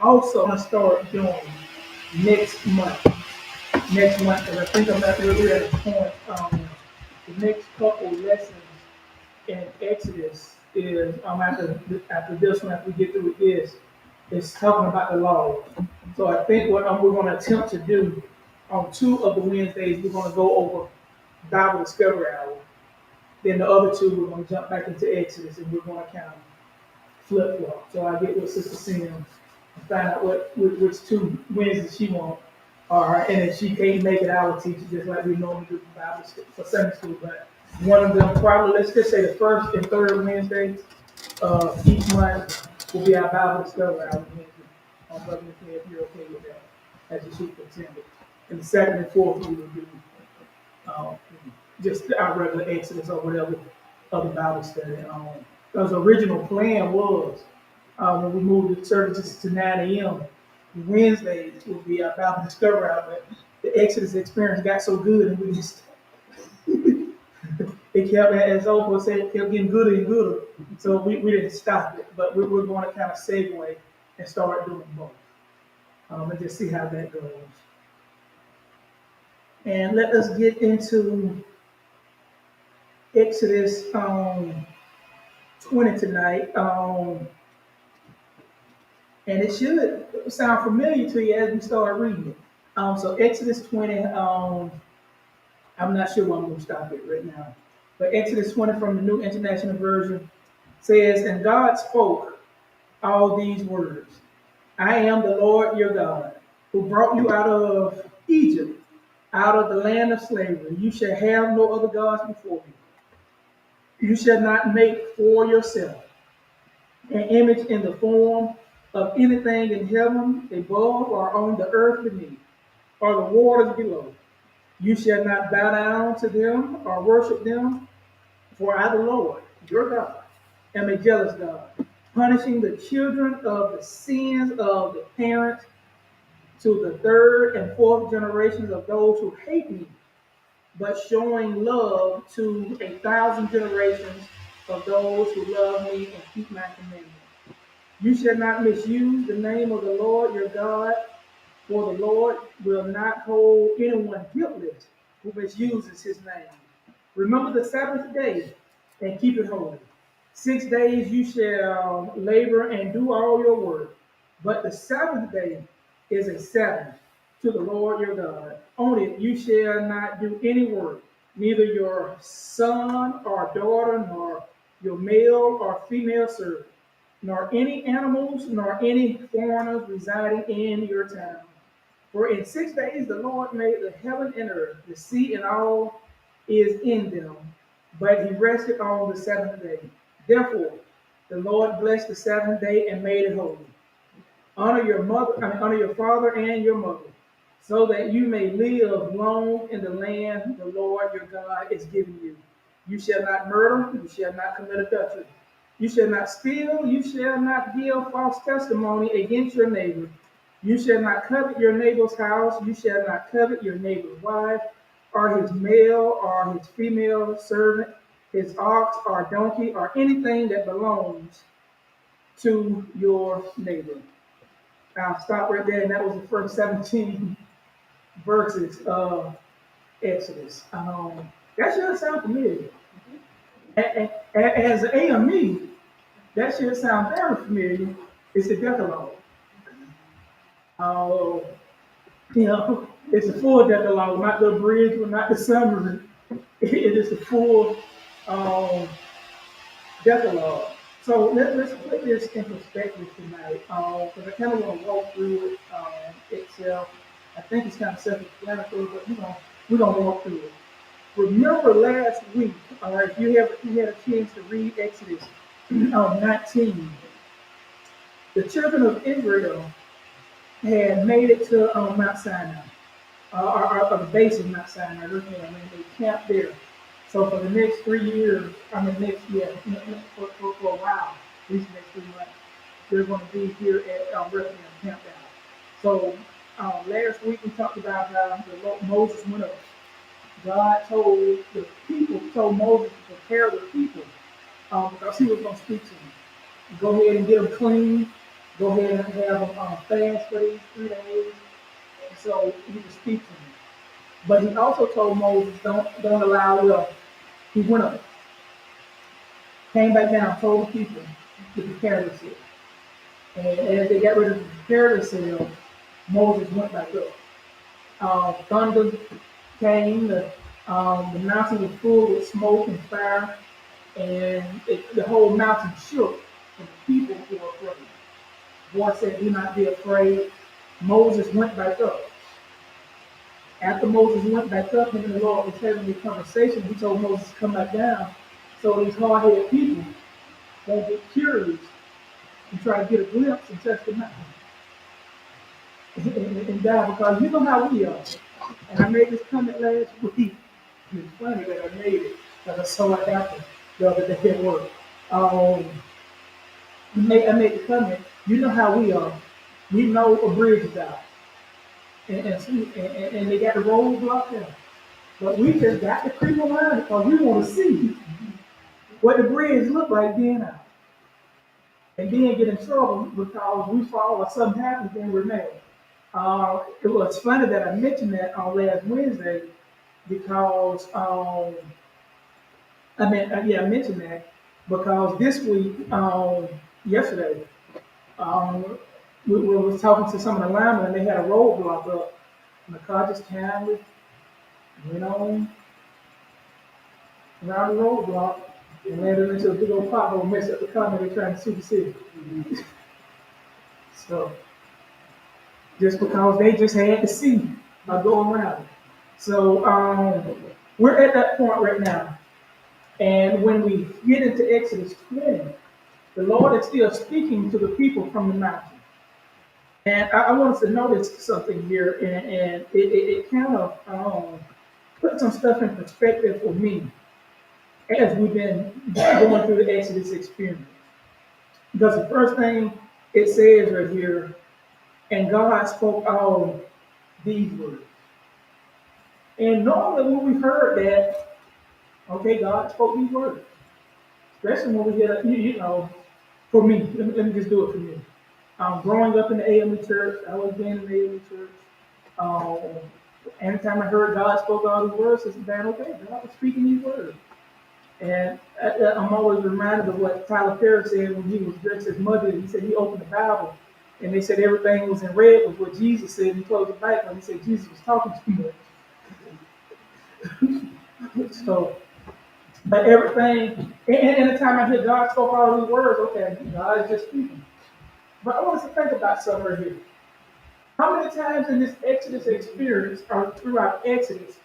Also, I'm going to start doing next month. Next month, because I think I'm not really at a point. The next couple lessons in Exodus is after this one, after we get through with this, is talking about the laws. So I think what we're going to attempt to do on two of the Wednesdays, we're going to go over Bible Discovery Hour. Then the other two, we're going to jump back into Exodus, and we're going to kind of flip flop. So I get with Sister Sim and find out which two Wednesdays she wants. All right, and if she can't make it, I will teach it just like we normally do for Sunday school. But one of them probably, let's just say the first and third Wednesdays each month will be our Bible Discovery Hour Wednesday on Brother McChapel, if you're okay with that, as the superintendent. And the second and fourth we will do um, just our regular Exodus or whatever other Bible study. Because the original plan was when we moved the services to 9 a.m. Wednesdays would be our Bible Discovery Hour, but the Exodus experience got so good and we just it kept, as Oprah said, it kept getting gooder and gooder. So we didn't stop it, but we're going to kind of segue and start doing both and just see how that goes. And let us get into Exodus 20 tonight. And it should sound familiar to you as we start reading it. So Exodus 20, I'm not sure where I'm going to stop it right now. But Exodus 20 from the New International Version says, "And God spoke all these words. I am the Lord your God, who brought you out of Egypt, out of the land of slavery. You shall have no other gods before me. You shall not make for yourself an image in the form of anything in heaven above or on the earth beneath or the waters below. You shall not bow down to them or worship them, for I, the Lord, your God, am a jealous God, punishing the children of the sins of the parents to the third and fourth generations of those who hate me, but showing love to 1,000 generations of those who love me and keep my commandments. You shall not misuse the name of the Lord your God, for the Lord will not hold anyone guiltless who misuses his name. Remember the Sabbath day and keep it holy. 6 days you shall labor and do all your work, but the Sabbath day is a Sabbath to the Lord your God. On it you shall not do any work, neither your son or daughter, nor your male or female servant, nor any animals, nor any foreigners residing in your town. For in 6 days the Lord made the heaven and earth, the sea and all is in them, but he rested on the seventh day. Therefore, the Lord blessed the seventh day and made it holy. Honor your father and your mother, so that you may live long in the land the Lord your God is giving you. You shall not murder, you shall not commit adultery, you shall not steal, you shall not give false testimony against your neighbor. You shall not covet your neighbor's house, you shall not covet your neighbor's wife, or his male or his female servant, his ox or donkey, or anything that belongs to your neighbor. I'll stop right there, and that was the first 17 verses of Exodus. That should sound familiar. As an AME, that should sound very familiar. It's the Decalogue. Uh, it's the full Decalogue, not the bridge, not the summary. It is the full um, Decalogue. So let's put this in perspective tonight, because I kind of want to walk through it itself. I think it's kind of self-explanatory, but we're gonna walk through it. Remember last week, all right, if you had a chance to read Exodus 19, the children of Israel had made it to Mount Sinai, or the base of Mount Sinai. They camped there. So for the next 3 years, for a while, at least the next 3 months, they're going to be here at Bethlehem Campground. So last week we talked about how Moses went up. God told Moses to prepare the people because he was going to speak to them. Go ahead and get them clean, go ahead and have them fast for these 3 days. So he would speak to them. But he also told Moses, don't allow, well, he went up, came back down, told the people to prepare themselves. And as they got ready to prepare themselves, Moses went back up. Thunder came, the mountain was full with smoke and fire, and the whole mountain shook, and the people were afraid. God said, do not be afraid. Moses went back up. After Moses went back up, him and the Lord was having a conversation. He told Moses to come back down. So these hard-headed people won't get curious and try to get a glimpse and touch the mountain and die, because you know how we are. And I made this comment last week. It's funny that I made it because I saw it happen the other day at work. I made the comment, you know how we are. We know a bridge is out. And they got the road blocked out. But we just got to creep around it because we want to see what the bridge look like being out. And then get in trouble because we fall or something happens, then we're mad. It was funny that I mentioned that on last Wednesday because I mentioned that because this week, yesterday, we were talking to some of the linemen and they had a roadblock up, and the car just kindly went on around the roadblock and landed into a big old pothole, messed up the car, and they're trying to sue the city. So, just because they just had to see go around it. So, we're at that point right now. And when we get into Exodus 20, the Lord is still speaking to the people from the mountain. And I want us to notice something here, and it kind of put some stuff in perspective for me as we've been going through the Exodus experience. Because the first thing it says right here, and God spoke all these words. And normally when we heard that, okay, God spoke these words. Especially when we get, for me, let me just do it for me. Growing up in the AME Church, I was in the AME Church. Anytime I heard God spoke all these words, it's bad, okay, God was speaking these words. And I'm always reminded of what Tyler Perry said when he was dressed as mother. He said he opened the Bible, and they said everything was in red was what Jesus said. He closed the Bible, and he said Jesus was talking too much. So, but everything, and anytime I hear God spoke all these words, okay, God is just speaking. But I want us to think about something right here. How many times in this Exodus experience, or throughout Exodus,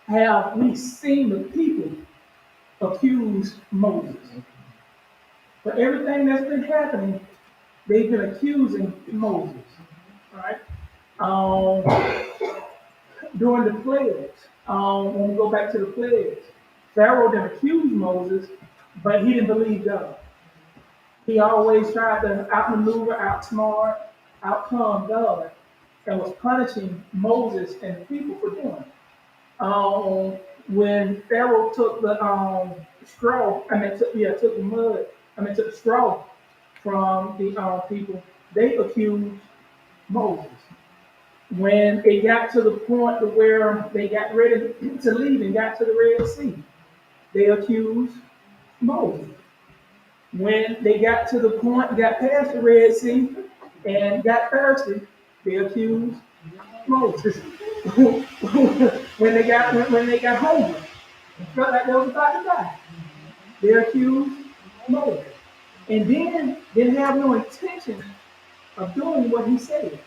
have we seen the people accuse Moses? For everything that's been happening, they've been accusing Moses. Right? During the plagues, when we go back to the plagues, Pharaoh didn't accuse Moses, but he didn't believe God. He always tried to outmaneuver, outsmart, outcome God, and was punishing Moses and the people for doing it. When Pharaoh took the took the straw from the people, they accused Moses. When it got to the point to where they got ready to leave and got to the Red Sea, they accused Moses. When they got to the point, got past the Red Sea, and got thirsty, they accused Moses. when they got hungry, and felt like they was about to die, they accused Moses. And then didn't have no intention of doing what he said.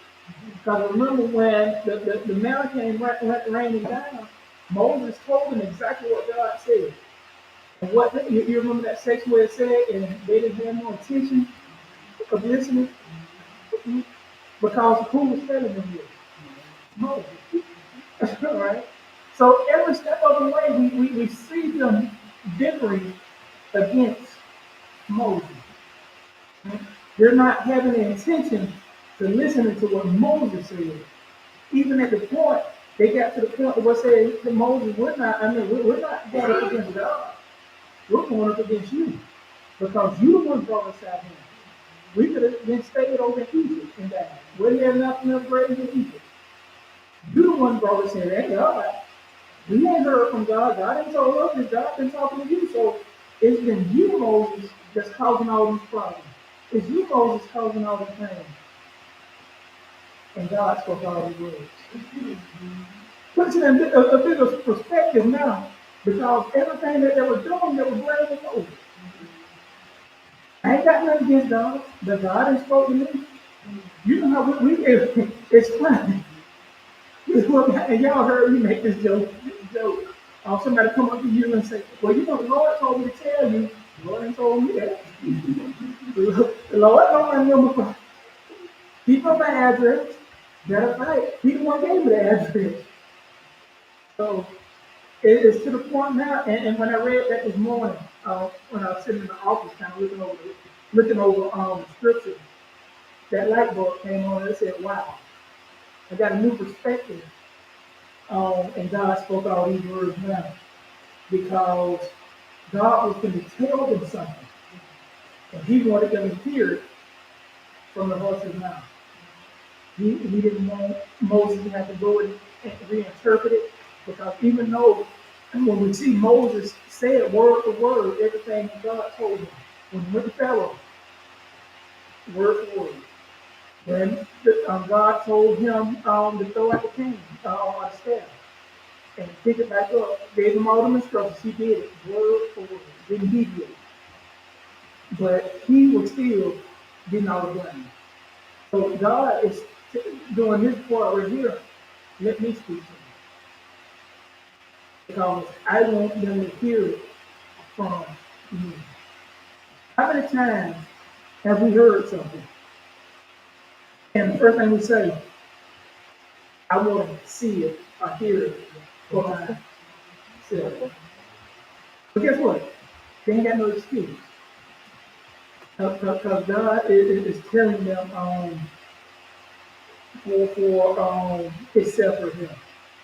Because remember when the manna came raining down, Moses told them exactly what God said. And what you remember that section where it said, and they didn't have no intention of listening, because who was telling them this? Moses. All right. So every step of the way, we see them differing against Moses. They're not having the intention to listen to what Moses said. Even at the point, they got to the point where they said to Moses, we're not going up against God. We're going up against you. Because you the one brought us out here. We could have been stayed over in Egypt and died. Wouldn't have nothing else greater than Egypt. You the one brought us here, ain't God. We ain't heard from God. God ain't told us that. God been talking to you. So it's been you, Moses, that's causing all these problems. It's you, Moses, causing all these things. And God spoke all these words. Puts it in a bit of perspective now, because everything that they were doing, they were blaming Moses. I ain't got nothing against God, but God ain't spoke to me. You know how it's funny. And y'all heard me make this joke. Somebody come up to you and say, well, you know, the Lord told me to tell you. The Lord ain't told me that. The Lord don't remember. He know my address. Matter of fact, he the one gave me the address. So it's to the point now, and when I read that this morning, when I was sitting in the office kind of looking over scripture, that light bulb came on and I said, wow, I got a new perspective. And God spoke all these words now because God was going to tell them something, and He wanted them to hear it from the horse's mouth. He didn't want Moses to have to go and reinterpret it, because even though when we see Moses say it word for word, everything God told him, when he went to Pharaoh, word for word. When God told him to throw out the cane, or the staff, and pick it back up, gave him all the instructions, he did it word for word, didn't deviate. But he was still getting all the blame. So God is doing his part right here. Let me speak to him, because I want them to hear it from you. How many times have we heard something, and the first thing we say, I want to see it or hear it for myself? But guess what? They ain't got no excuse. Because God is telling them for Himself or Him.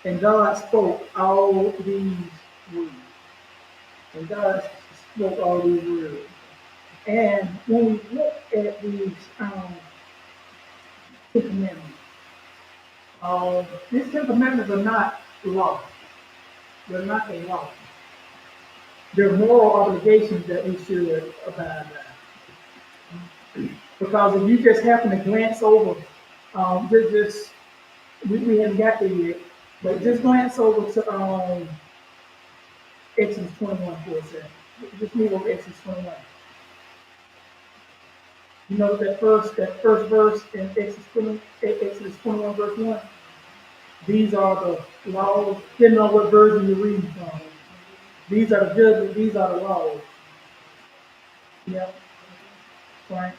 And God spoke all these words. And God spoke all these words. And when we look at these Ten Commandments, these Ten Commandments are not law. They're not a law. They're moral obligations that we should abide by. Because if you just happen to glance over, we haven't got there yet, but just glance over to Exodus 21 for a second. Just move over Exodus 21. You know that first verse in Exodus 21 verse 1? These are the laws, depending on what version you're reading from. These are the judgments, these are the laws. Yeah, right?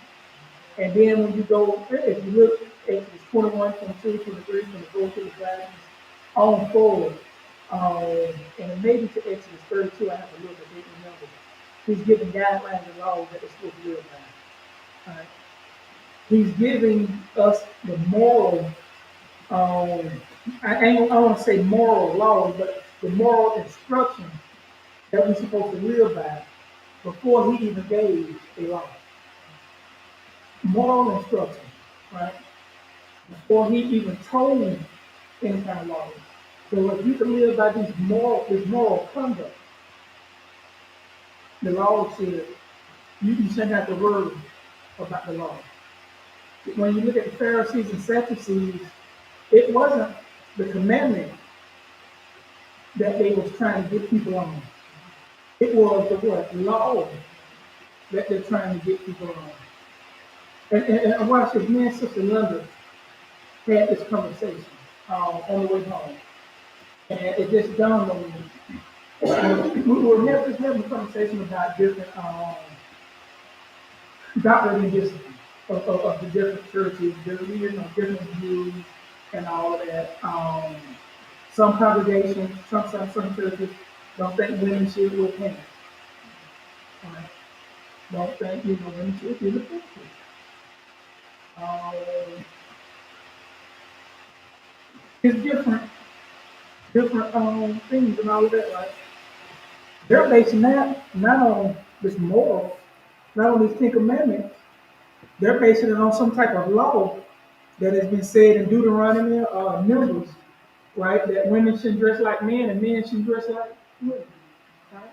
And then when you go, if you look at Exodus 21, 22, 23, 24, 25, on forward, and maybe to Exodus 32, I have a little bit different number. He's giving guidelines and laws that they're supposed to live by. Right? He's giving us the moral, I want to say moral laws, but the moral instructions that we're supposed to live by before he even gave a law. Moral instruction, right? Before he even told any kind of law. So if you can live by this moral conduct, the law said you shouldn't have to worry about the law. When you look at the Pharisees and Sadducees, it wasn't the commandment that they was trying to get people on. It was the what? Law that they're trying to get people on. And I watched this, me and Sister Linda had this conversation on the way home. And it just dawned on me. We were just having a conversation about different doctrine and discipline of the different churches, different views and all of that. Some congregations, some churches don't think women should wear pants. Right? Don't think women should be the pants. It's different things and all of that, right? They're basing that not on this moral, not on these Ten Commandments, They're basing it on some type of law that has been said in Deuteronomy Numbers, right? That women should dress like men and men should dress like women. Right?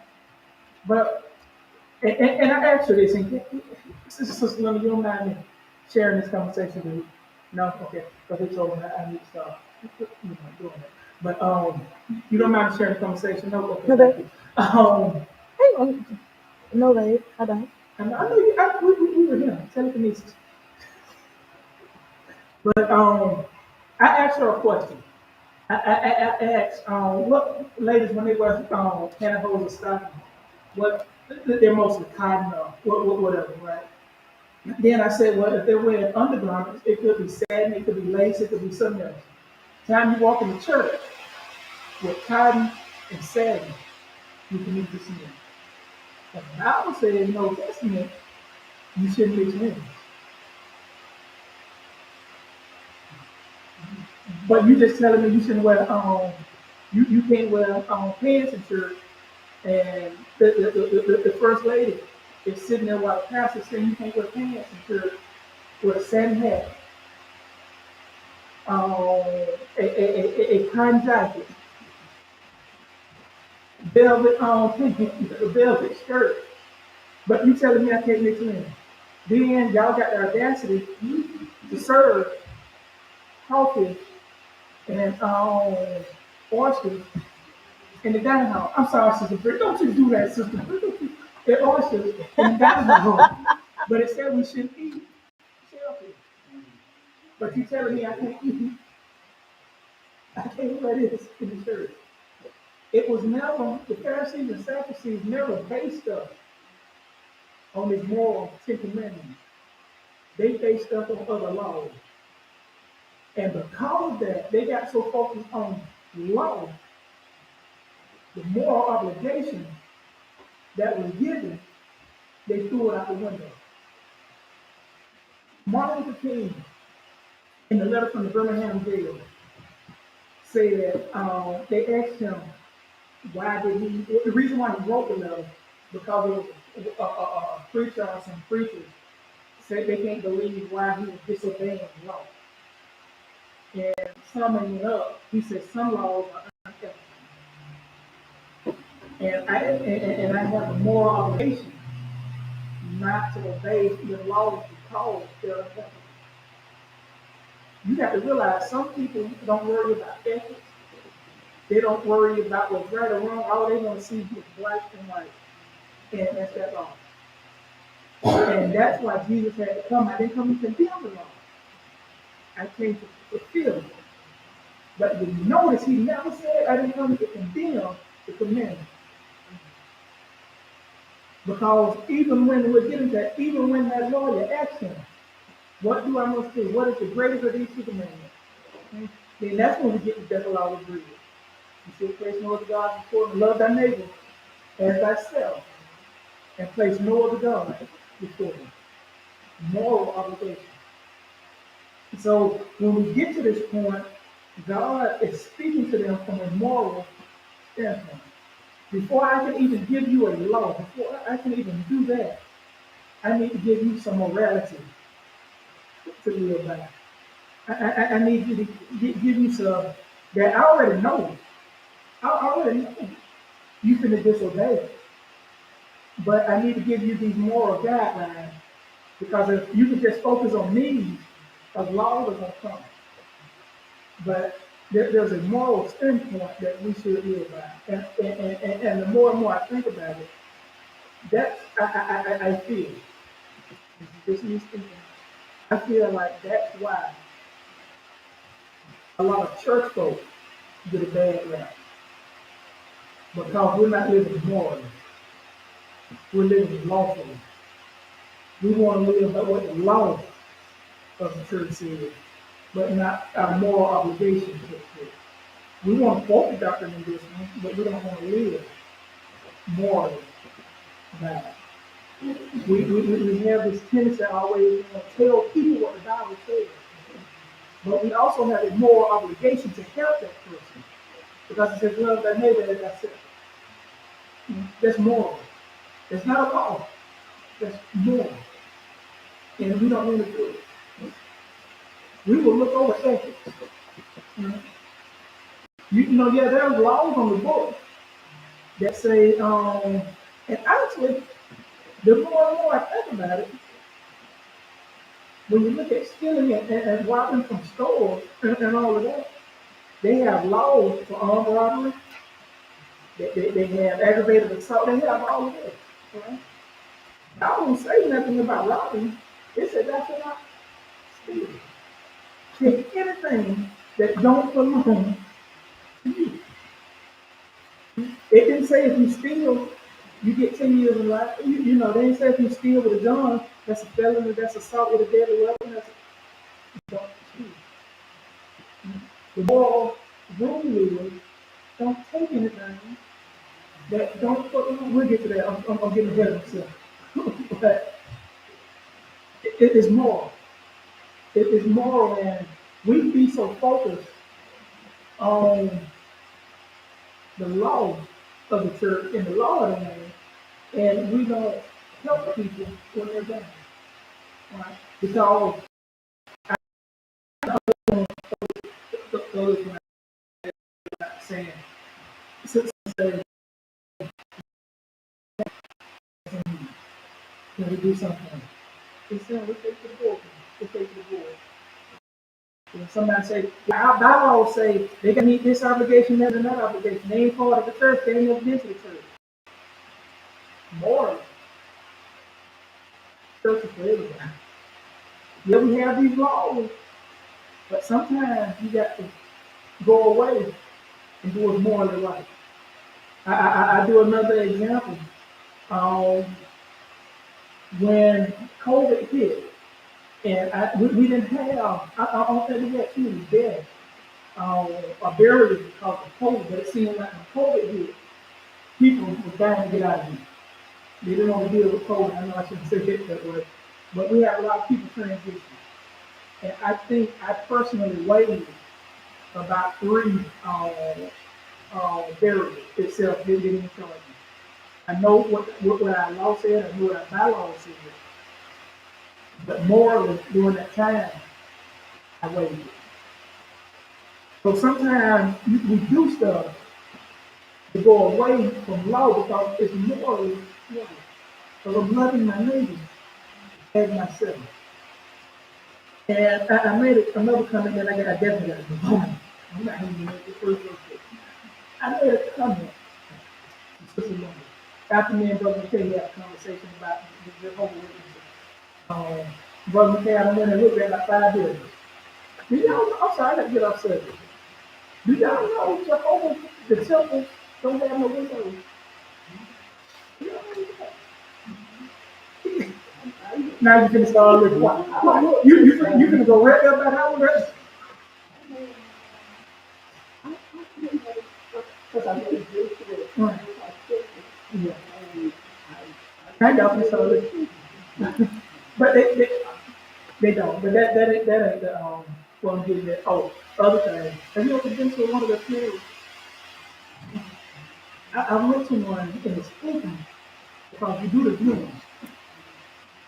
But and I asked her this, and Sister Linda, you don't mind me sharing this conversation with you? No, okay, because they told me I need to stop, doing that. But you don't mind sharing the conversation? No, okay, No, thank babe. you. Hang on. No, babe. I don't. And I know you. We were here, telekinesis. But I asked her a question. I asked, what ladies when they wear pantyhose or stockings, what they're mostly cotton or whatever, right? Then I said, well, if they're wearing undergarments, it could be satin, it could be lace, it could be something else. Time you walk in the church with cotton and satin, you can mix this in. But the Bible says in the Old Testament, you shouldn't mix in. But you just telling me you shouldn't wear you can't wear pants in church, and the first lady is sitting there while the pastor's saying you can't wear pants in church with a satin hat, a cotton jacket, velvet pants, a velvet skirt. But you telling me I can't mix in? Then y'all got the audacity to serve crawfish and oysters in the dining hall. I'm sorry, Sister Britt. Don't you do that, Sister Britt. They're oysters in the dining hall. But it said we shouldn't eat shellfish. But you telling me I can't eat, I can't wear this in the church. It was never, the Pharisees and Sadducees never based us on this moral Ten Commandments. They based stuff on other laws. And because of that, they got so focused on law, the moral obligation that was given, they threw it out the window. Martin Luther King, in the letter from the Birmingham jail, said they asked him why did he. The reason why he wrote the letter because it was a preacher or some preachers said they can't believe why he was disobeying the law. And summing it up, he said some laws are unethical, and I have a moral obligation not to obey the laws because they're unethical. You have to realize some people don't worry about ethics. They don't worry about what's right or wrong. All they want to see is black and white. And that's that law. And that's why Jesus had to come. I didn't come to condemn the law. I came to fulfill it. But you notice he never said I didn't come to condemn the commandment. Because even when we're getting that, even when that lawyer asked him, what do I must do? What is the greatest of these two commandments? Then that's when we get the Decalogue agreement. You should place no other God before and love thy neighbor as thyself, and place no other God before him. Moral obligation. So when we get to this point, God is speaking to them from a moral standpoint. Before I can even give you a law, before I can even do that, I need to give you some morality to live by. I need you to give you some that I already know. I already know you finna disobey. But I need to give you these moral guidelines because if you can just focus on these, a law is gonna come. But there's a moral standpoint that we should live by. And the more and more I think about it, that's I feel. This is me speaking. I feel like that's why a lot of church folk get a bad rap. Because we're not living morally. We're living lawfully. We want to live by what the law of the church says, but not our moral obligation to the church. We want to quote the doctrine in this one, but we don't want to live morally by it. We have this tendency to always tell people what the Bible says, but we also have a moral obligation to help that person because it says, love thy neighbor as thyself. That's moral. It's not a law. That's moral. and we don't want to do it. We will look over ethics. Yeah, there's laws on the book that say, and honestly, the more and more I think about it, when you look at stealing and robbing from stores and all of that, they have laws for armed robbery. They have aggravated assault. They have all of that. Right? I don't say nothing about robbing. It said that's not steal. Take anything that don't belong to you. It didn't say if you steal, you get 10 years in life. They didn't say if you steal with a gun, that's a felony, that's assault with a deadly weapon. Don't steal. The moral rule is don't take anything that don't put. We'll get to that. I'm getting ahead of myself. But it is moral. It is moral, and we be so focused on the law of the church and the law of the land, and we don't help people when they're down. Right? Because those are not saying, since they can we do something? It's saying we take to the board. We take to the board. When somebody say, our bylaws say they can meet this obligation, that, and that obligation. They ain't part of the church. They ain't never been to the church. Morally, church is for everybody. Yeah, we have these laws, but sometimes you got to go away and do what's morally right. I do another example. When COVID hit, and we didn't have, I don't think we had too many deaths or burials because of COVID, but it seemed like when COVID hit, people were dying to get out of here. They didn't want to deal with COVID. I know I shouldn't say it that way, but we have a lot of people transitioning. And I think I personally waited about 3 burials itself didn't get any charges. I know what our law said, I know what our bylaws said, but morally during that time, I waited. So sometimes we do stuff to go away from law because it's morally wrong. Because I'm loving my neighbor as myself. And I made another comment that I definitely got to go on. I'm not even make the first one. I made a comment to Sister Linda after me and Brother McKay had a conversation about the Jehovah's Witnesses. Brother McKay, I went and looked at like 5 years. Do y'all know? I'm sorry, I got to get off subject. Do y'all know Jehovah, the temples don't have no windows? Do y'all know that? Now you can start looking. You can go right up that house. Right. Yeah. I got to start looking. But they don't. But that ain't the what I'm getting at. Oh, other thing. Have you ever been to one of the funerals? I went to one and it's spooky because you do the funeral.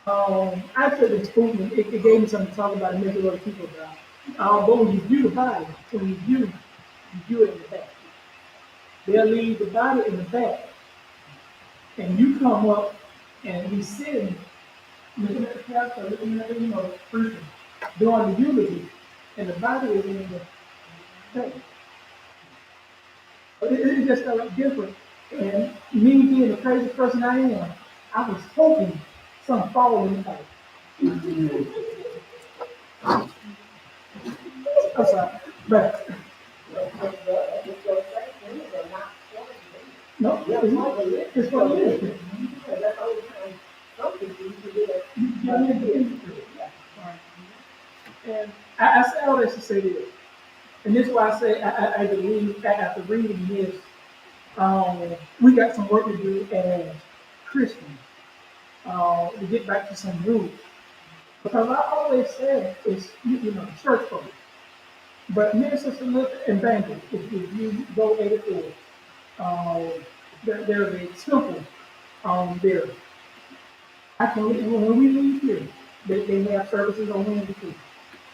I said it's spooky. It gave me something to talk about and make other people about. But when you view the body, when you view it in the back. They'll leave the body in the back, and you come up and he's sitting, looking at the pastor, looking at the preacher, doing the eulogy, and the body is in the back. But it just felt different. And me being the crazy person I am, I was hoping some fall in the back. I'm sorry, but no, it's what it is. And I say all this to say this, and this is why I say I believe that after reading this, we got some work to do as Christians to get back to some roots. Because I always said it's church folks, but me and Sister Linda and Bangor, if you go 84, there's a temple there. I can when we leave here. They have services on Wednesday too.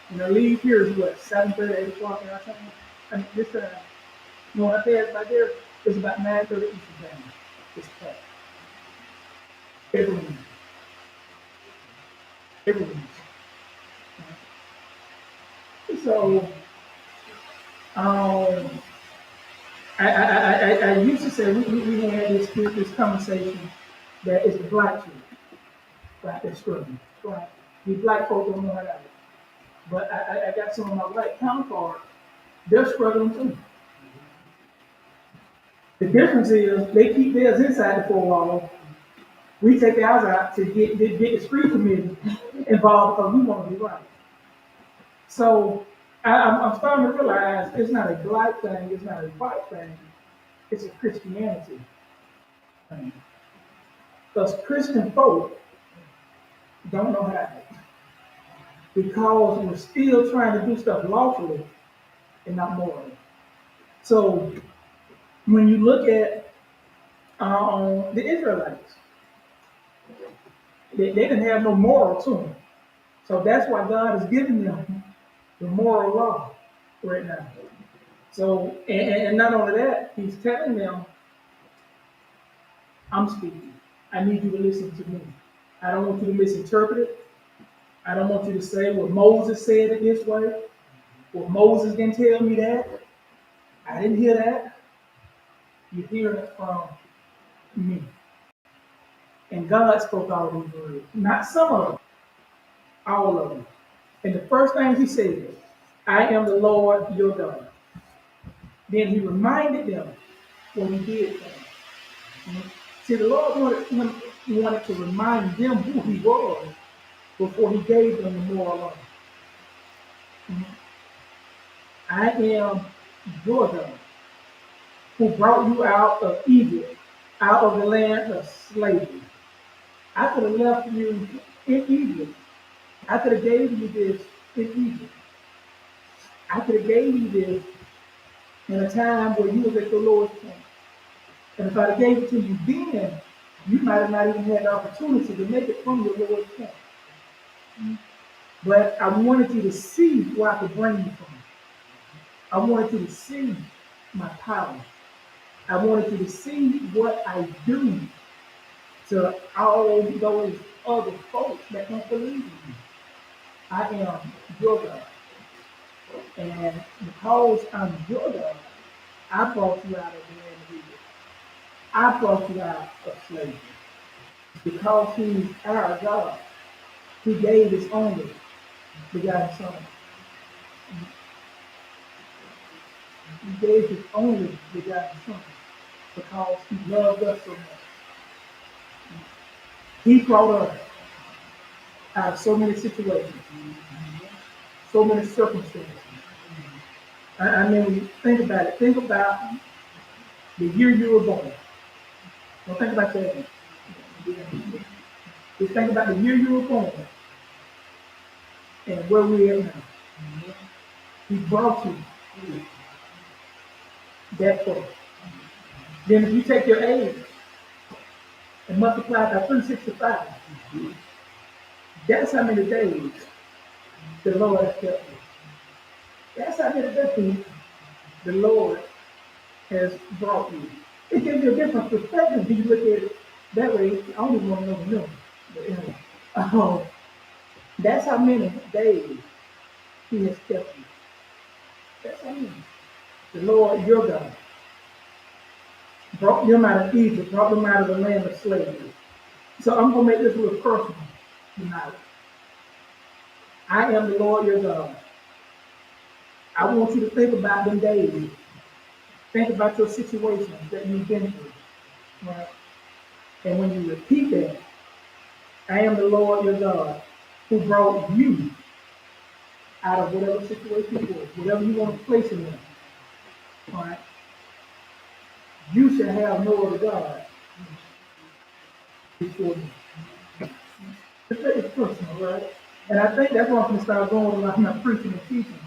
And the leave here is what, 7:30, 8 o'clock or something? I mean, this time, you know what I said right there? It's about 9:30 Eastern time. It's packed. Every week. Every week. So, um, I used to say we had this conversation that it's the black church, black that's struggling. Black. We black folk don't know how to act. But I got some of my white counterparts, they're struggling too. The difference is they keep theirs inside the four walls. We take ours out to get the street committee involved because we want to be right. So I'm starting to realize it's not a black thing, it's not a white thing, it's a Christianity thing. Because Christian folk don't know how to act because we're still trying to do stuff lawfully and not morally. So when you look at the Israelites, they didn't have no moral to them. So that's why God is giving them the moral law right now. So, and not only that, He's telling them, I'm speaking. I need you to listen to me. I don't want you to misinterpret it. I don't want you to say, well, Moses said it this way. Well, Moses didn't tell me that. I didn't hear that. You hear it from me. And God spoke all these words. Not some of them, all of them. And the first thing He said, I am the Lord your God. Then He reminded them what He did for them. See, the Lord wanted to remind them who He was before He gave them the moral law. I am your God, who brought you out of Egypt, out of the land of slavery. I could have left you in Egypt. I could have gave you this in Egypt. I could have gave you this in a time where you was at your lowest point. And if I'd have gave it to you then, you might have not even had the opportunity to make it from your lowest point. But I wanted you to see where I could bring you from. I wanted you to see my power. I wanted you to see what I do to all those other folks that don't believe in me. I am your God. And because I'm your God, I brought you out of the land of Egypt. I brought you out of slavery. Because He's our God, He gave His only begotten Son. He gave His only begotten Son because He loved us so much. He brought us out of so many situations, so many circumstances. I mean, think about it. Think about the year you were born. Don't think about that. Just think about the year you were born and where we are now. He brought you that far. Then if you take your age and multiply it by 365, that's how many days the Lord has kept you. That's how many days the Lord has brought you. It gives you a different perspective if you look at it that way. I don't even want to know the number. But anyway, that's how many days He has kept you. That's how many. The Lord, your God, brought them out of Egypt, brought them out of the land of slavery. So I'm going to make this a little personal tonight. I am the Lord, your God. I want you to think about them days. Think about your situations that you've been through. Right? And when you repeat that, I am the Lord, your God, who brought you out of whatever situation it was, whatever you want to place in there. All right? You shall have no other God before me. It's very personal, right? And I think that's what I'm going to start going when I'm not preaching and teaching.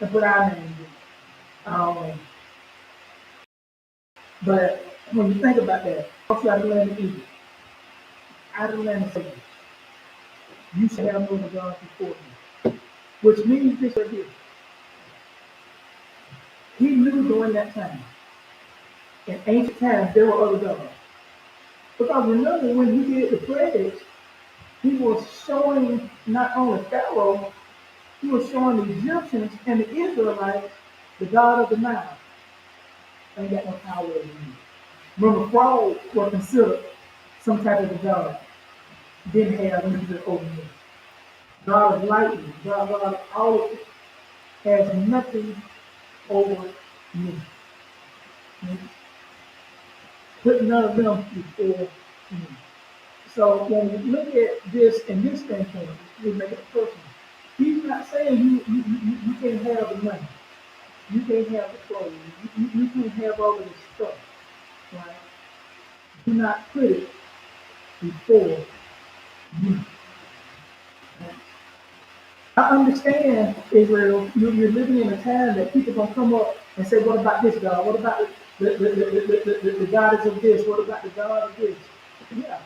And put our names in. But When you think about that, out of the land of Egypt, out of the land of Satan, you shall have no other gods before me. Which means this right here. He knew during that time, in ancient times, there were other gods. Because remember when he did the plagues, he was showing not only Pharaoh, he was showing the Egyptians and the Israelites the God of the Nile. Ain't got no power over you. Remember, frogs were considered some type of a god. Didn't have anything over me. God of lightning, God of all of it, has nothing over me. Put none of them before me. So when we look at this in this standpoint, we make it personal. He's not saying you can't have the money, you can't have the clothes, you can't have all of this stuff, right? Do not put it before you. I understand, Israel, you're living in a time that people gonna come up and say, what about this God? What about the goddess of this? What about the God of this? Yeah,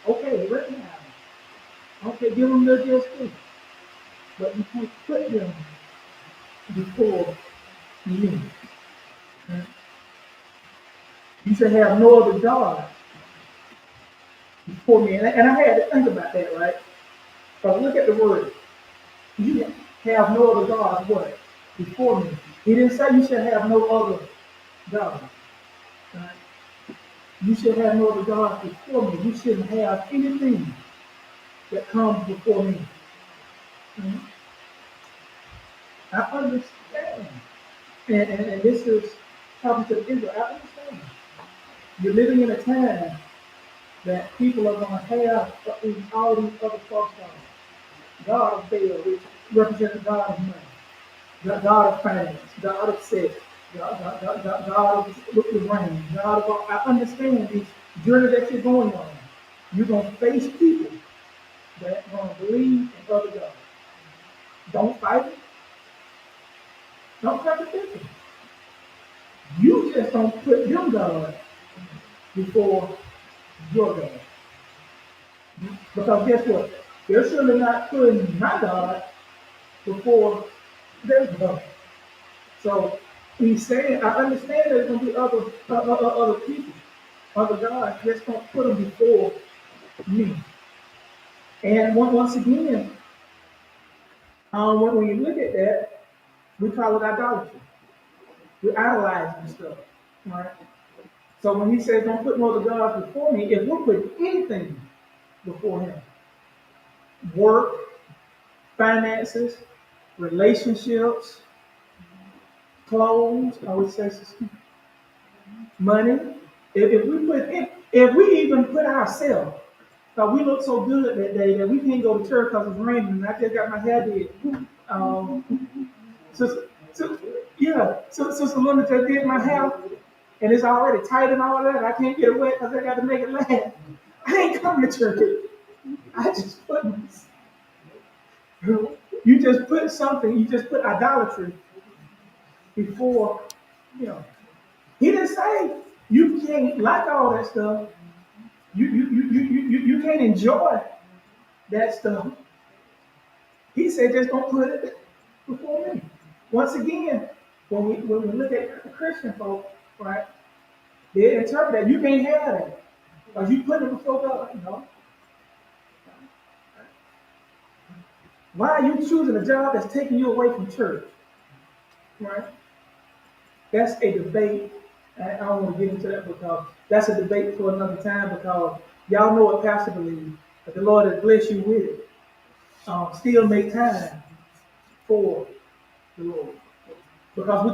okay, recognize them. Okay, give them their just due. But you can't put them before me. You should have no other God before me. And I had to think about that, right? But look at the word. You have no other God, what? Before me. He didn't say you should have no other God. Right? You should have no other God before me. You shouldn't have anything that comes before me. Mhm. I understand. And this is talking to Israel. I understand. You're living in a time that people are going to have all these other false gods. God of Baal, which represents the God of money, the God of finance, God of sex, God of the rain, God of all. I understand this journey that you're going on. You're going to face people that are going to believe in other gods. Don't fight it. Don't contradict it. You just don't put them God before your God. Because guess what? They're surely not putting my God before their God. So he's saying, I understand there's going to be other people, other gods. Just don't put them before me. And once again, when you look at that, we call it idolatry. We idolize and stuff. All right. So when he says, don't put no other gods before me, if we're putting anything before him, work, finances, relationships, clothes, I would say money. If we even put ourselves, because we look so good that day that we can't go to church because it's raining and I just got my hair did. So, Sister Linda just did my hair and it's already tight and all that. I can't get it wet because I got to make it last. I ain't coming to church. I just put you just put something, you just put idolatry before, you know. He didn't say you can't like all that stuff. You can't enjoy that stuff. He said just don't put it before me. Once again, when we look at the Christian folk, right, they interpret that you can't have that. Because you put it before God, you know. Why are you choosing a job that's taking you away from church? Right? That's a debate. I don't want to get into that because that's a debate for another time because y'all know what Pastor believes. But the Lord has blessed you with it. Still make time for the Lord. Because we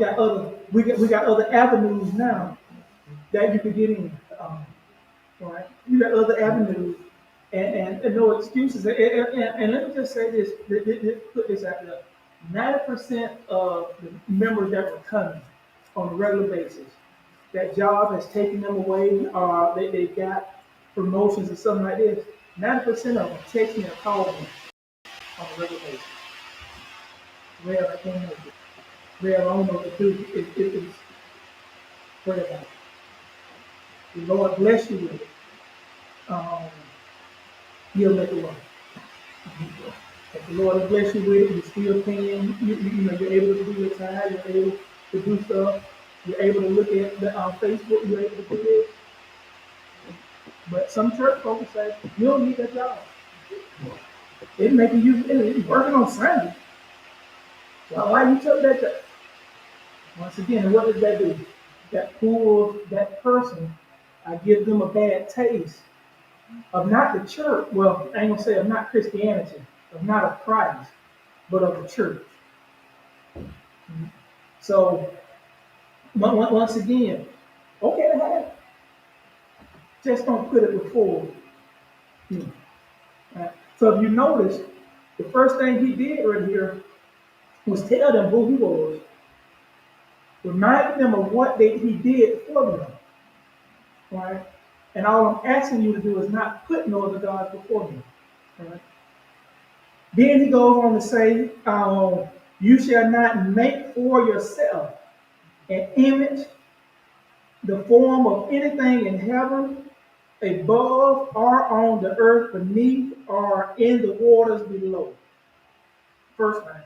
got other avenues now that you can get in. Right? You got other avenues and no excuses. And let me just say this, put this out there. 90% of the members that were coming on a regular basis, that job has taken them away, they got promotions or something like this. 90% of them text me or call me on a regular basis. Well, I can't make it. Well, I don't know what to do. Pray about it. The Lord bless you with it. Um, He'll make it work. If the Lord will bless you with it, you still paying, you're able to do your time, you're able to do stuff, you're able to look at the Facebook, you're able to do this. But some church folks say, you don't need that job. It's making you working on Sunday. Well, why you took that job? Once again, what does that do? That pulls that person, I give them a bad taste of not the church, well, I ain't gonna say of not Christianity, of not of Christ, but of the church. So, once again, okay to have, just don't put it before you. Right? So if you notice, the first thing he did right here was tell them who he was, remind them of what he did for them. Right? And all I'm asking you to do is not put no other gods before me. Right? Then he goes on to say, you shall not make for yourself an image, the form of anything in heaven, above, or on the earth beneath, or in the waters below. First thing,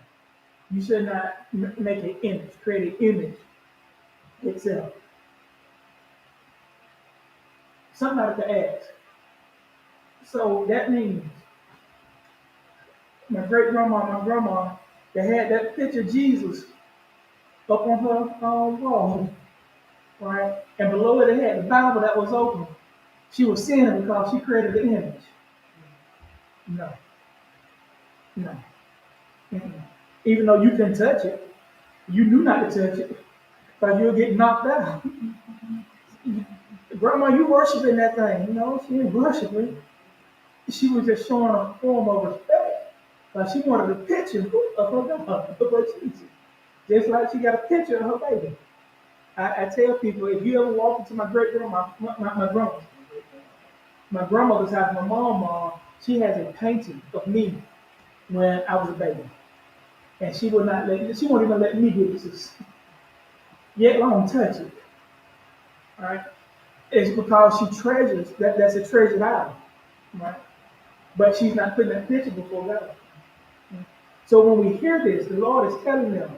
you should not make an image, create an image itself. Somebody to ask. So that means my great grandma, my grandma, they had that picture of Jesus up on her wall, right? And below it, they had the Bible that was open. She was seeing it because she created the image. No, no. Mm-mm. Even though you can touch it, you knew not to touch it, because you'll get knocked out. Grandma, you worshiping that thing? No, she ain't worshiping. She was just showing a form of respect. Like she wanted a picture of her God, of her Jesus. Just like she got a picture of her baby. I tell people, if you ever walk into my great grandma, my grandmother's house, my mom, she has a painting of me when I was a baby. And she would not let, she won't even let me get this. Yet alone touch it. All right? It's because she treasures, that's a treasured item. Right? But she's not putting that picture before God. So when we hear this, the Lord is telling them,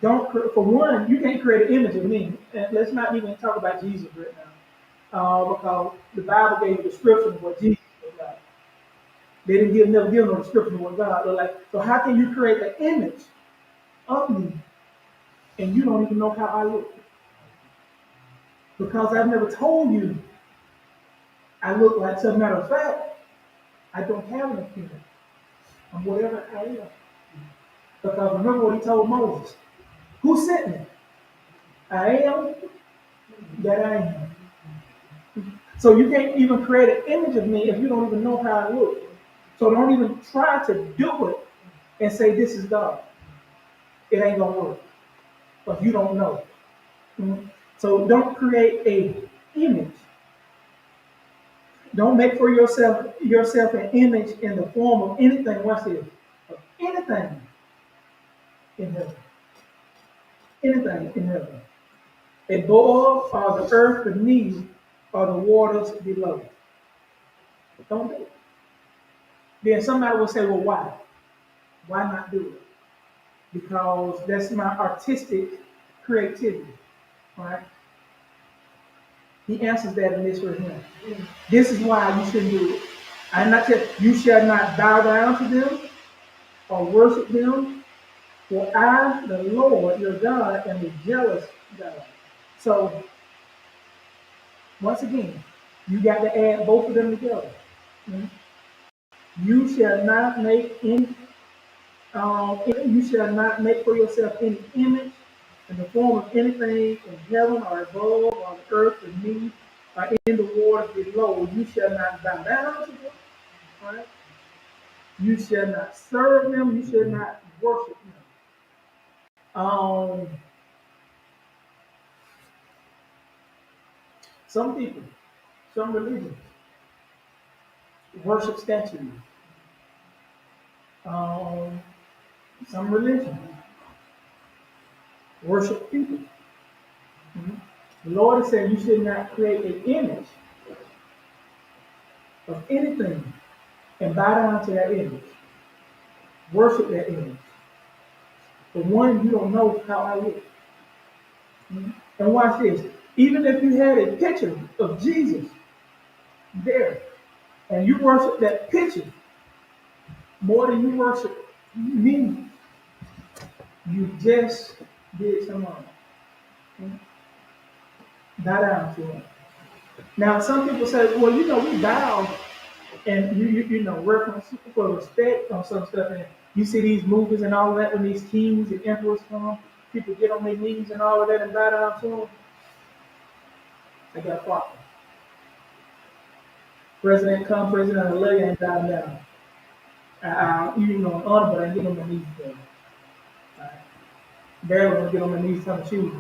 don't, for one, you can't create an image of me. And let's not even talk about Jesus right now. Because the Bible gave a description of what Jesus was like. They didn't never give no description of what God looked like. So how can you create an image of me and you don't even know how I look? Because I've never told you I look like, as a matter of fact, I don't have an appearance. I'm whatever I am. Because remember what he told Moses. Who sent me? I am that I am. So you can't even create an image of me if you don't even know how I look. So don't even try to do it and say this is God. It ain't gonna work. But you don't know. So don't create a image. Don't make for yourself an image in the form of anything. Watch this. Of anything in heaven. Anything in heaven. Above are the earth beneath, are the waters below. Don't do it. Then somebody will say, well, why? Why not do it? Because that's my artistic creativity. All right? He answers that in this right here. This is why you shouldn't do it. I'm not telling you shall not bow down to them or worship them, for I, the Lord, your God, am a jealous God. So, once again, you got to add both of them together. You shall not make any, you shall not make for yourself any image in the form of anything in heaven or above or on the earth beneath or in the water below. You shall not bow down to them. Right? You shall not serve them. You shall not worship them. Some people, some religions worship statues. Some religions worship people. The Lord is saying you should not create an image of anything and bow down to that image, worship that image. For one, you don't know how I look. And watch this. Even if you had a picture of Jesus there, and you worship that picture more than you worship me, you just did something wrong. Bow down to him. Now, some people say, well, we bow and reference for respect on some stuff. And you see these movies and all of that when these kings and emperors come, people get on their knees and all of that and bow down to them. I got a problem. President come, president of leg ain't bowing down. Honor, but I get on my knees for him. Barely gonna get on my knees trying to choose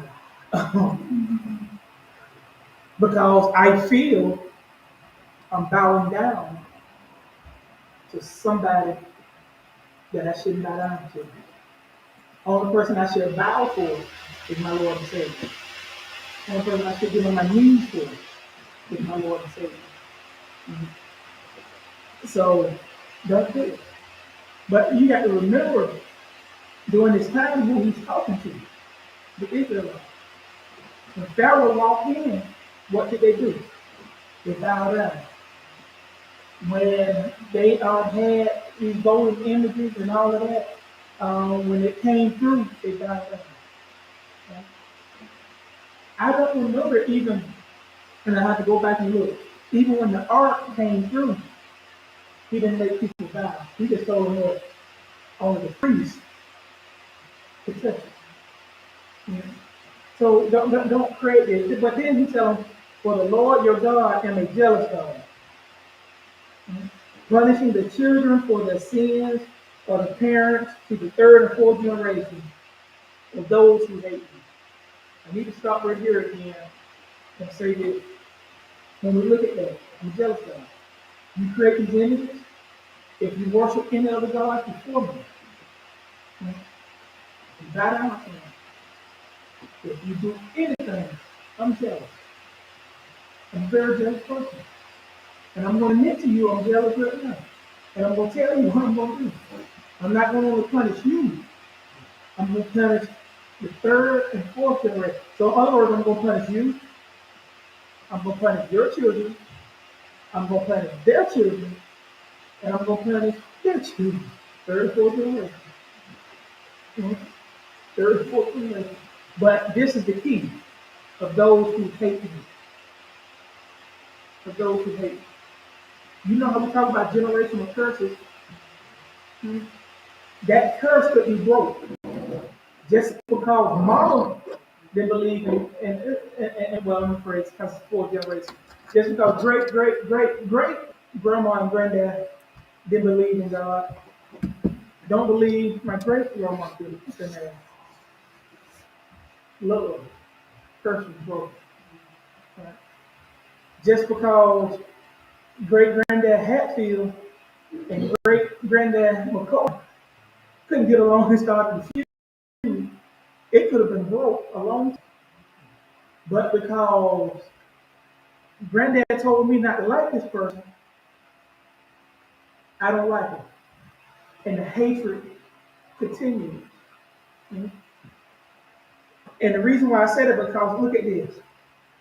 because I feel I'm bowing down to somebody that I shouldn't bow down to. Only person I should bow for is my Lord and Savior. Only person I should get on my knees for is my Lord and Savior. So don't do it. But you got to remember during this time who he's talking to, the Israelites. When Pharaoh walked in, what did they do? They bowed down. When they had these golden images and all of that, when it came through, they bowed down. Okay? I don't remember even, and I have to go back and look, even when the ark came through, he didn't make people bow. He just told them that only the priests could touch it. Yeah. So don't create this. But then he tells them, for the Lord your God am a jealous God, punishing the children for their sins of the parents to the third and fourth generation of those who hate you. I need to stop right here again and say that when we look at that, I'm a jealous God. You create these images. If you worship any other gods before me, you bow down to them. If you do anything, I'm jealous. I'm a very jealous person. And I'm going to admit to you, I'm jealous right now. And I'm going to tell you what I'm going to do. I'm not going to only punish you. I'm going to punish the third and fourth generation. So in other words, I'm going to punish you. I'm going to punish your children. I'm going to punish their children. And I'm going to punish their children. Third and fourth generation. Third and fourth generation. But this is the key of those who hate me. Of those who hate me. You know how we talk about generational curses? That curse could be broken just because mom didn't believe in well, I'm afraid because it's four generations. Just because great grandma and granddad didn't believe in God, don't believe my great grandma did. Love, curse was broken. Right? Just because great granddad Hatfield and great granddad McCoy couldn't get along and start to feud, it could have been broke a long time. But because granddad told me not to like this person, I don't like him. And the hatred continues. And the reason why I said it because look at this.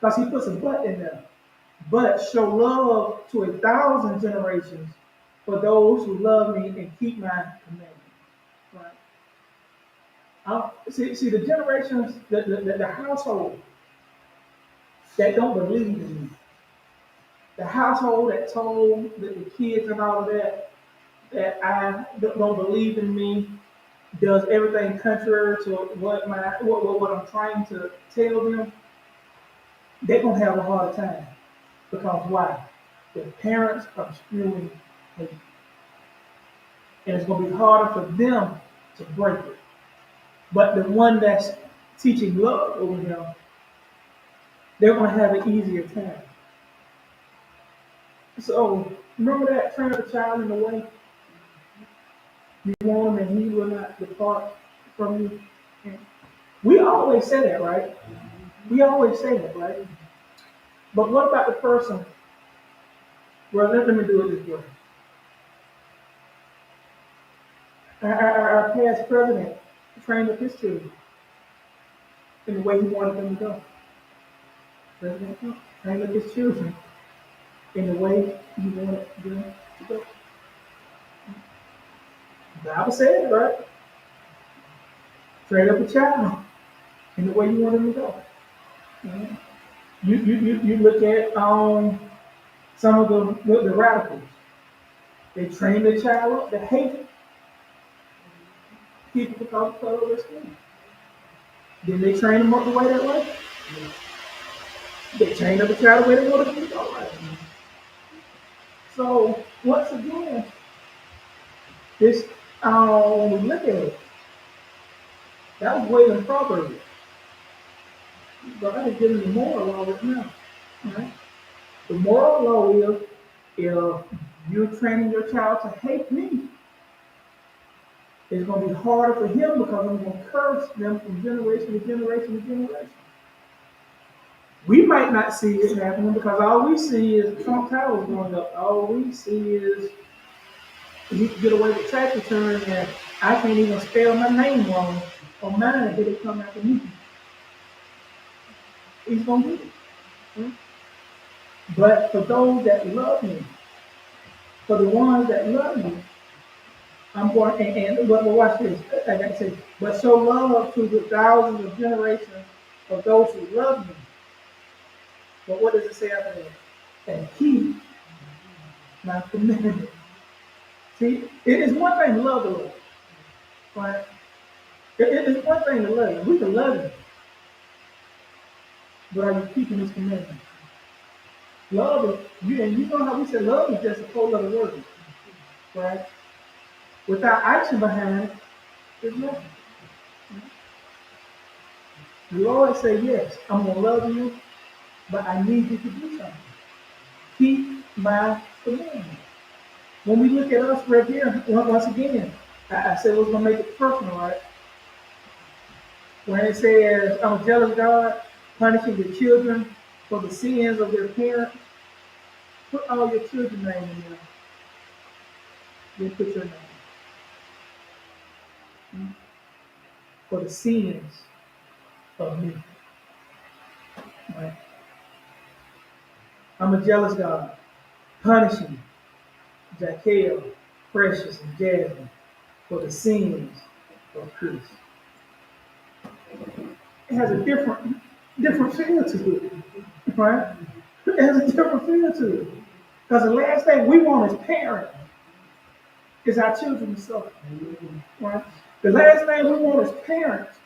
Because he puts a but in there. But show love to 1,000 generations for those who love me and keep my commandments. Right? See the generations, the household that don't believe in me. The household that told the kids and all of that I don't believe in me, does everything contrary to what I'm trying to tell them, they're gonna have a hard time. Because why? The parents are spewing hate. And it's gonna be harder for them to break it. But the one that's teaching love over them, they're gonna have an easier time. So remember that train up a child in the way you want him and he will not depart from you. We always say that, right? We always say that, right? But what about the person? Well, let me do it this way. Our past president trained up his children in the way he wanted them to go. President Trump trained up his children in the way he wanted them to go. The Bible said it, right? Train up a child in the way you want him to go. Mhm. You look at some of the radicals. They train the child up to hate people because of color of their skin. Then they train them up the way that way. They train up a child the way they want them to go. Right? So once again, this when we look at it, that was way in Proverbs. God is giving the moral law right now. Right? The moral law is if you're training your child to hate me, it's going to be harder for him because I'm going to curse them from generation to generation to generation. We might not see it happening because all we see is Trump Towers going up. All we see is he can get away with tax return and I can't even spell my name wrong on mine until they come after me. He's going to get it. But for those that love me, for the ones that love me, I'm going, but watch this. I got to say, but show love to the thousands of generations of those who love me. But what does it say after that? And keep my commandments. See, it is one thing to love the Lord, right? It is one thing to love Him. We can love Him, but are you keeping His commandments? Love is, and you know how we say love is just a whole other word, right? Without action behind it, there's nothing. You always say, yes, I'm going to love you, but I need you to do something. Keep my commandments. When we look at us right here, once again, I said we're going to make it personal, right? When it says, I'm a jealous God, punishing the children for the sins of their parents, put all your children's name in there. Then put your name. For the sins of me. Right? I'm a jealous God, punishing Jaquel, Precious, and Jasmine for the sins of Chris. It has a different feel to it, right? It has a different feel to it. Because the last thing we want as parents is our children to suffer, right? The last thing we want as parents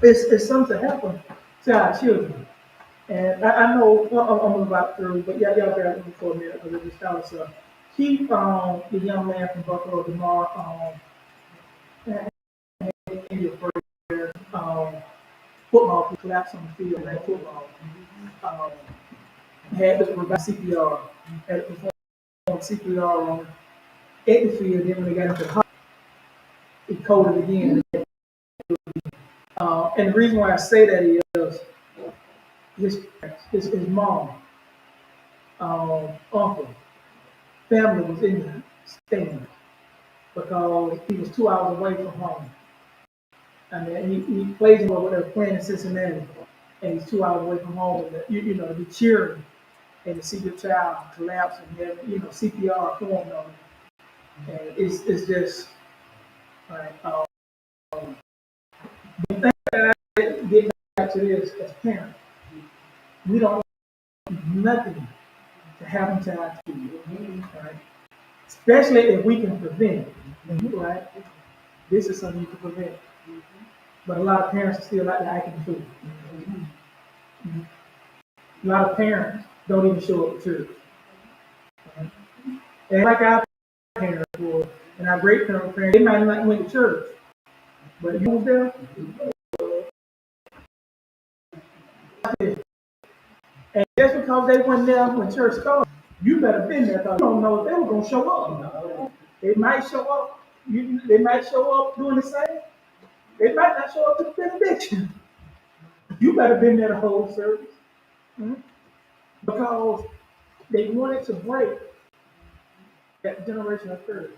is something to happen to our children. And I know I'm about through, but y'all bear with me for a minute because it just started. So keep the young man from Buffalo tomorrow in your prayer. Football collapsed on the field, like football. Had to provide CPR. Had to perform CPR on at the field. Then when they got into the hospital, it coded again. And the reason why I say that is his mom, uncle, family was in the stand because he was 2 hours away from home. I mean, he plays in what they're playing in Cincinnati, and he's 2 hours away from home. And to be cheering and to see your child collapse and have CPR formed on him, and it's just like the thing that I get back to this as parents, we don't do nothing to happen to our children, right? Especially if we can prevent it, right? This is something you can prevent. But a lot of parents are still like the acting fool. A lot of parents don't even show up to church. Right? And like our parents were, and our great parents, they might not went to church, but you was there. And just because they went there when church started, you better been there because you don't know if they were gonna show up. They might show up. They might show up doing the same. They might not show up to the benediction. You better been there the whole service. Mhm. Because they wanted to break that generational curse.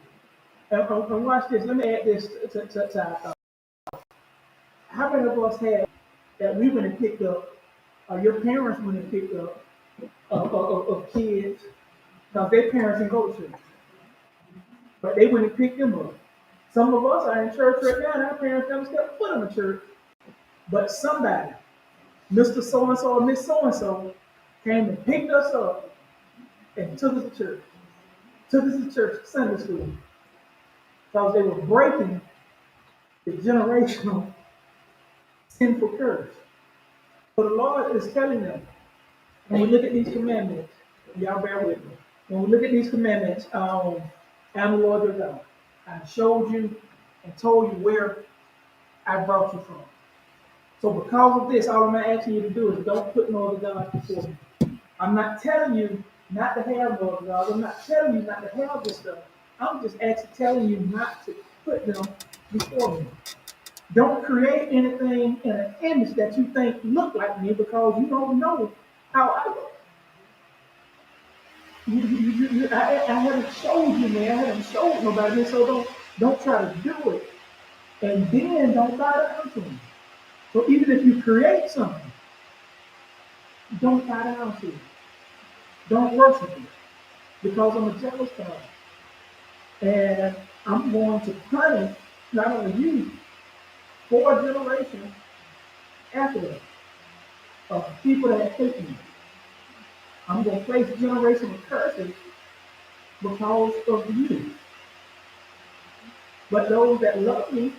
And watch this. Let me add this to our thought. How many of us have that we went and picked up, or your parents went and picked up of kids, because their parents didn't go to church, but they went and picked them up. Some of us are in church right now, and our parents never stepped foot in the church, but somebody, Mr. So and so or Miss So and so, came and picked us up and took us to church. Took us to church Sunday school because they were breaking the generational sinful curse. But the Lord is telling them, when we look at these commandments, y'all bear with me. When we look at these commandments, I'm the Lord your God. I showed you and told you where I brought you from. So because of this, all I'm asking you to do is don't put no other God before me. I'm not telling you not to have no other gods. I'm not telling you not to have this stuff. I'm just actually telling you not to put them before me. Don't create anything in an image that you think look like me because you don't know how I look. I haven't showed you, man. I haven't showed nobody this, so don't try to do it. And then don't bow down to me. So even if you create something, don't bow down to it. Don't worship it because I'm a jealous God. And I'm going to punish not only you, 4 generations after that, of people that hate me. I'm going to place generational curses because of you. But those that love me,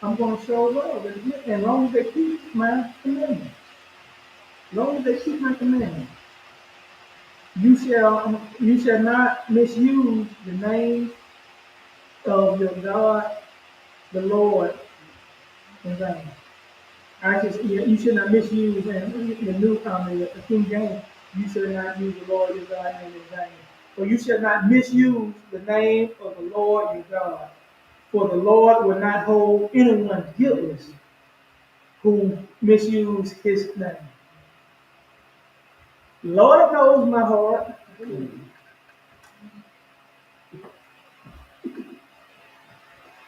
I'm going to show love. And as long as they keep my commandments, as long as they keep my commandments, you shall not misuse the name of your God, the Lord, in vain. You should not misuse, and the new comment, the King James, you should not use the Lord your God name in vain. For you shall not misuse the name of the Lord your God. For the Lord will not hold anyone guiltless who misuse his name. Lord knows my heart.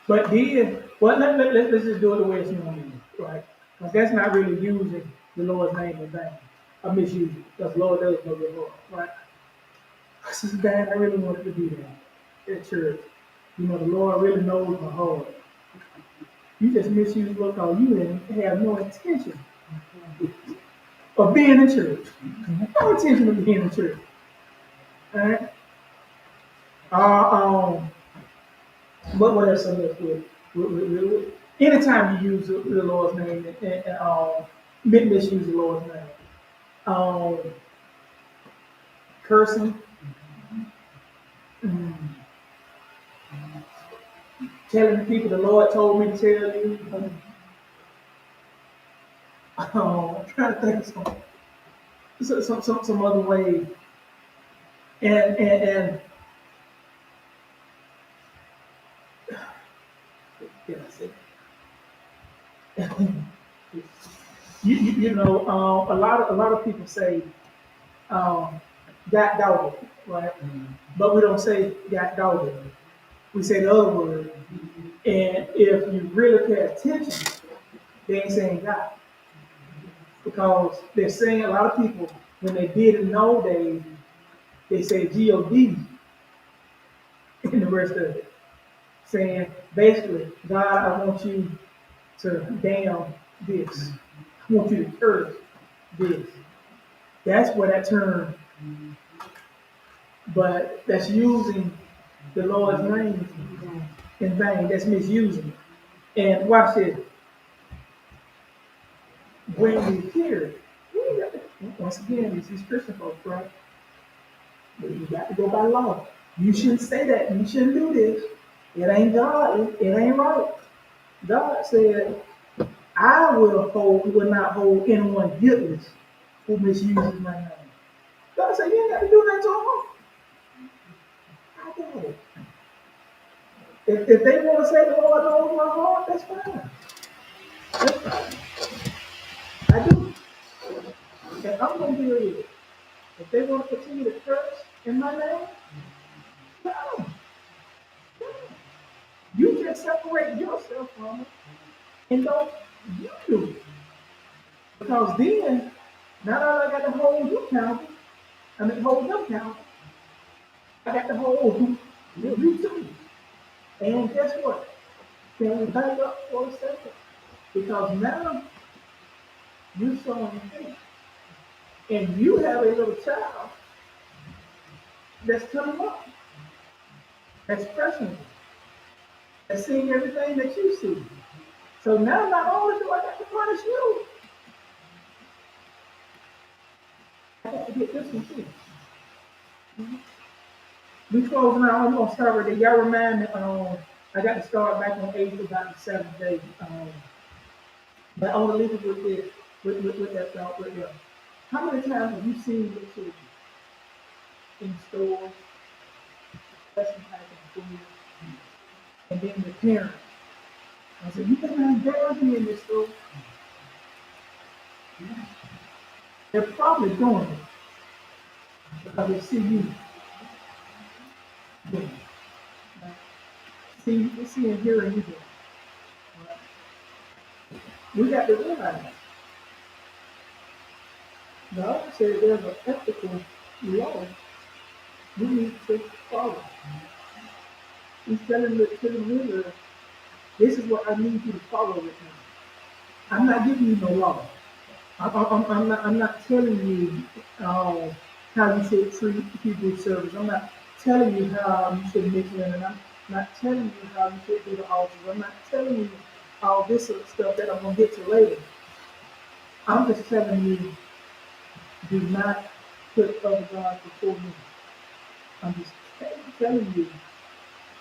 But then, well, let's just do it the way it's normally, right? Because that's not really using the Lord's name in vain. I misuse it, because Lord does know your heart, right? I said, Dad, I really wanted to do that at church. You know, the Lord really knows my heart. You just misuse what called you didn't have no intention of being in church. No intention of being in church. All right? What else on this with? Anytime you use the Lord's name and misuse the Lord's name, um, cursing, mm, telling people the Lord told me to tell you. I'm trying to think of some other way, and yeah, that's it. You know, a lot of people say got dogged, right? But we don't say got dogged. We say the other word. And if you really pay attention, they ain't saying God. Because they're saying a lot of people, when they did in the old days, they say G-O-D in the rest of it. Saying, basically, God, I want you to damn this. I want you to curse this. That's where that term, but that's using the Lord's name in vain. That's misusing it. And watch this. When we hear it, once again, these Christian folks, right? But you got to go by law. You shouldn't say that. You shouldn't do this. It ain't God. It ain't right. God said, will not hold anyone guiltless who misuses my name. God said, you ain't got to do that to them. I got it. If they want to say the Lord knows my heart, that's fine. That's fine. And I'm gonna be real. If they want to continue to curse in my name, no. You just separate yourself from it and don't you do it. Because then, not only I got to hold you accountable, hold them accountable, I got to hold you too. And guess what? Can we back up for a second? Because now you're showing hate. And you have a little child that's coming up, that's personal, that's seeing everything that you see. So now not only do I got to punish you, I got to get this one too. We closing out. I'm gonna start with it. Y'all remind me. I got to start back on 8th, about the 7th day. But I want to leave it with this, with that thought right there. How many times have you seen your children in stores, especially packing food, and then the parents? I said, you can have girls in this store. They're probably doing it because they see you doing it. See and hear you doing it. We got to realize God said there's an ethical law we need to follow. He's telling the children, this is what I need you to follow with me. I'm not giving you no law. I'm not telling you how you should treat Hebrew service. I'm not telling you how you should mix in, and I'm not telling you how you should do the altars. I'm not telling you all this sort of stuff that I'm going to get to later. I'm just telling you, do not put other gods before me. I'm just telling you,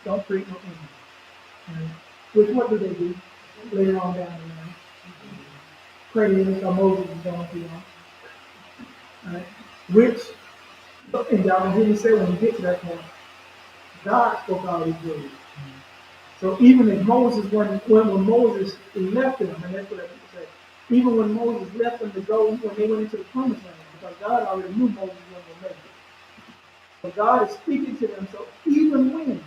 don't create no image. Right? Which what do they do later on down the line? Crazy how Moses is going through. Right? Which, and y'all can hear me say when we get to that point, God spoke all these words. So even if Moses, when Moses left them, and that's what I say, even when Moses left them to go, when they went into the promised land, because God already knew Moses wasn't going to make it. So God is speaking to them. So even when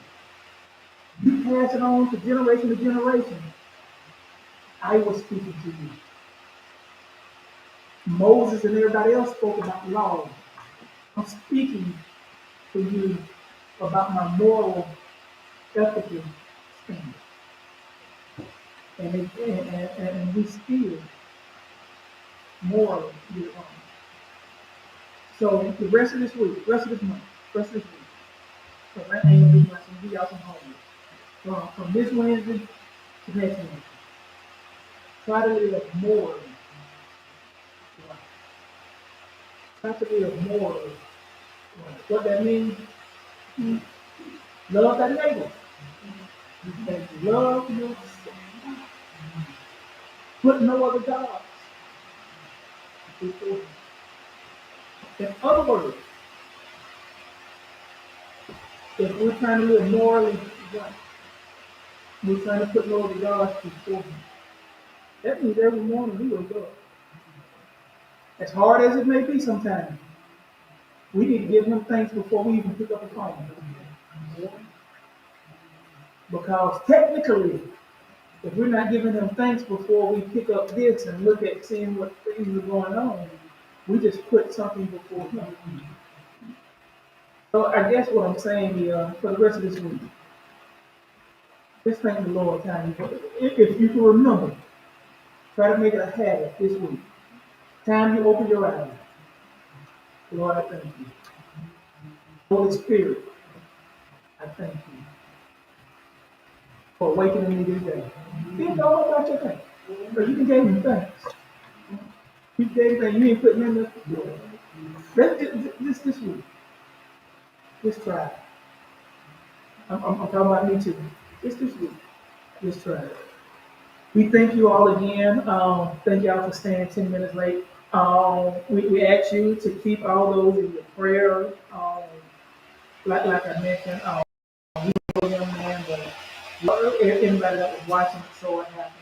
you pass it on to generation, I was speaking to you. Moses and everybody else spoke about law. I'm speaking to you about my moral, ethical standard. And we still morally get it wrong. So the rest of this week, rest of this month, rest of this week, so right now I'm going to give y'all some homework. From this Wednesday to next Wednesday. Try to live morally. Try to live morally. What that means, love that neighbor. And love yourself. Put no other gods before him. In other words, if we're trying to live morally right, we're trying to put no other gods before him. That means every morning we wake up. As hard as it may be sometimes, we need to give him thanks before we even pick up the phone. Because technically, if we're not giving him thanks before we pick up this and look at seeing what things are going on, we just put something before him. So I guess what I'm saying here for the rest of this week, just thank the Lord time. If you can remember, try to make it a habit this week. Time you open your eyes. Lord, I thank you. Holy Spirit, I thank you for awakening me this day. You know about your thanks. But you can give him thanks. You gave thanks. You ain't putting in the this week. Just try it. I'm talking about me too. Just this week. Just try it. We thank you all again. Thank y'all for staying 10 minutes late. We ask you to keep all those in your prayer. Like I mentioned, young man, but anybody that was watching it saw it happen.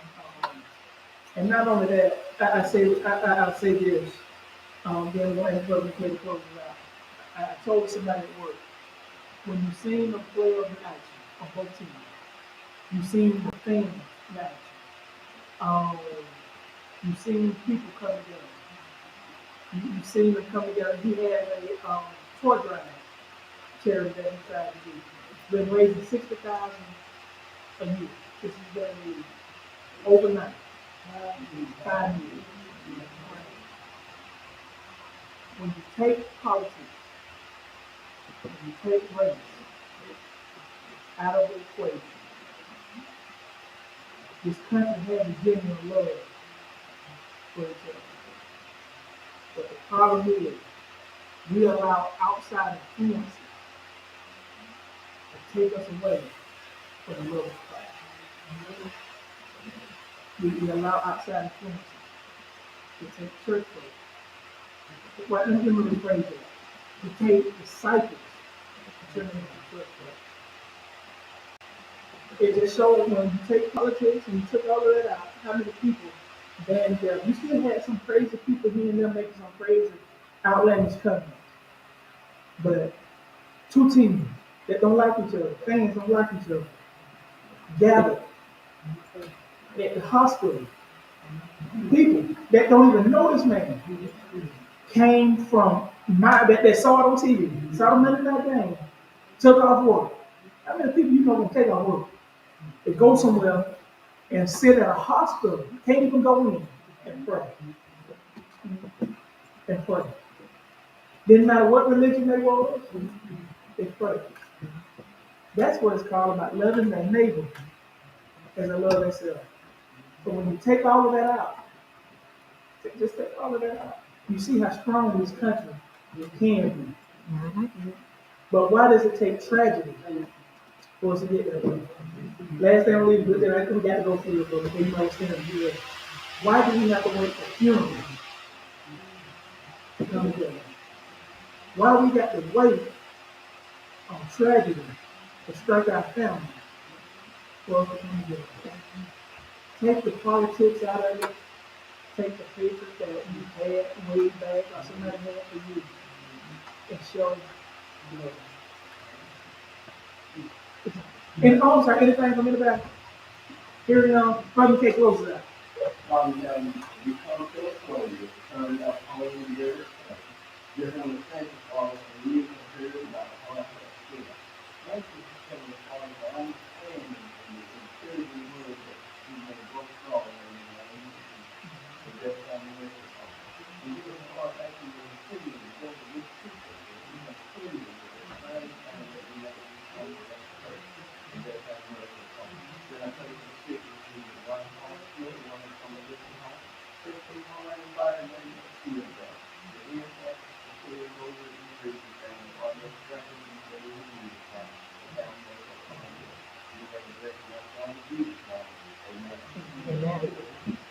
And not only that, I'll say this. Then we're gonna have brother play the closes out. I told somebody at work, when you seen the players in action on both teams, you seen the fans in action. Um, you seen people come together. You seen them come together. He had a toy drive charity that he tried to do. Been raising 60,000 a year since he's been in the league. Overnight. 5 years. When you take politics, when you take race out of the equation, this country has a genuine love for each other. But the problem is, we allow outside influences to take us away from the love of Christ. We allow outside influences to take church folk. Well, let me rephrase that. To take disciples and turn them into church folk. It just shows when you take politics and you took all of that out, how many people banned them. You still had some crazy people here and there making some crazy outlandish covenants. But two teams that don't like each other, fans don't like each other, gathered at the hospital. People that don't even know this man came from that saw it on TV, saw the Monday night game, took off work. How many people you know gonna take off work? They go somewhere and sit at a hospital, can't even go in and pray. And pray. Didn't matter what religion they were, they pray. That's what it's called about loving their neighbor as they love themselves. So when you take all of that out, just take all of that out, you see how strong this country can be. But why does it take tragedy for us to get that way? Last thing I'll leave with that, I think we got to go through it, but before you understand it, why do we have to wait for funerals to come together? Why we got to wait on tragedy to strike our family for us to come together? Take the politics out of it. Take the hatred that you had way back or somebody had for you and show love. And also, anything from anybody? Here we go. Brother K, close it out. You come to a closure, turn up all the years. You're going to thank the Father for you considered by the heart of the Spirit. Thank you for coming to Father for understanding and the sincerity word that you may go strong in the name of Jesus. For that time with us. And you can call back to your city and go to this people. You can city with the same time that we have to come to that church. And that time with us. Then I tell you to stick with you. One hospital, one from a different house. Take people on everybody and then you can see them there. The impact, the clear over the increase and all the strength and the way we use time. The family that come in. You have a blessing that's on the Jesus. Amen. Amen.